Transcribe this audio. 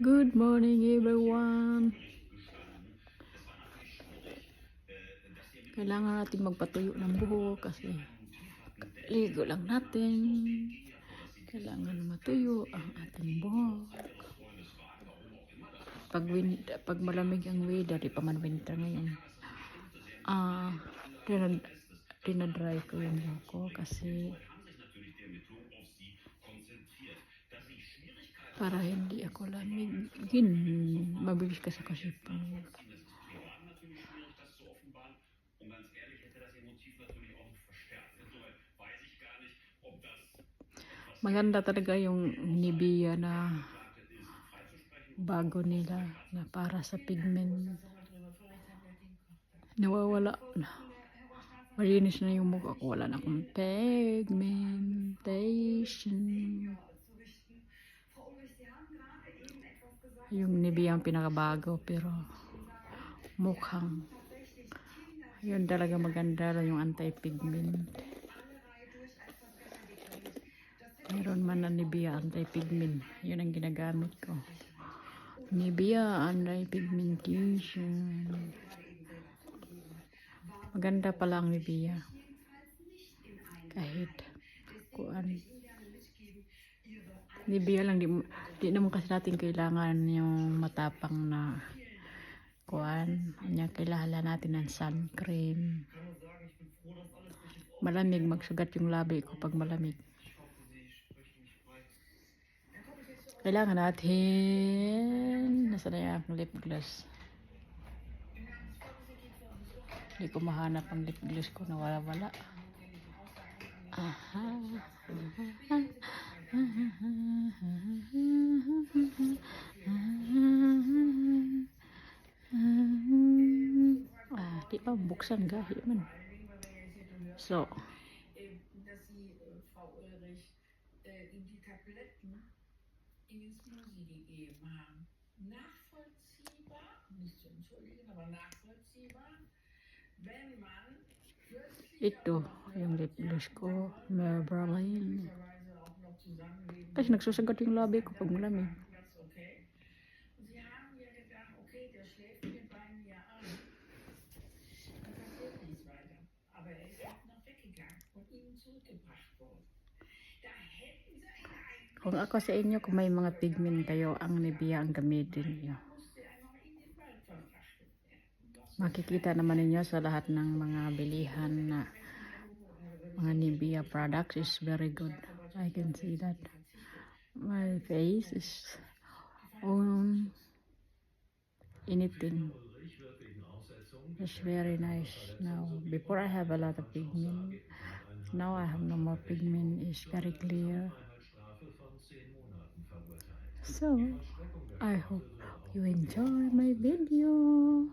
Good morning everyone. Kailangan natin magpatuyo ng buhok kasi ligo lang natin. Kailangan matuyo ang ating buhok. Pag malamig ang weather, di pa man winter ngayon. Dinadry ko yung buhok ko kasi para hindi ako lamigin. Mabilis kasi po. Maganda talaga yung Nivea na bago nila na para sa pigment. Nawawala na. Malinis na yung mukha ko. Wala na akong pigmentation. Yung Nivea ang pinakabago pero mukhang yun talaga maganda yung anti-pigment. Meron man na Nivea anti-pigment. Yun ang ginagamit ko. Nivea anti-pigmentation. Maganda pala ang Nivea. Kahit kuan. Nivea lang, di naman kasi natin kailangan yung matapang na kuan. Kailangan natin ng sun cream. Malamig, magsugat yung labi ko pag malamig. Kailangan natin, nasa na yung lip gloss. Hindi ko mahanap ang lip gloss ko, nawala-wala. Di pa buksan gahi man. So, ito yung lip gloss ko, Maybelline. Kasi nagsusagat yung labi ko pag malamig. Kung ako sa inyo, kung may mga pigment kayo, ang Nivea ang gamitin niyo. Makikita naman ninyo sa lahat ng mga bilihan na mga Nivea products is very good. I can see that. My face is on anything. It's very nice now. Before I have a lot of pigment. Now I have no more pigment. It's very clear. So, I hope you enjoy my video.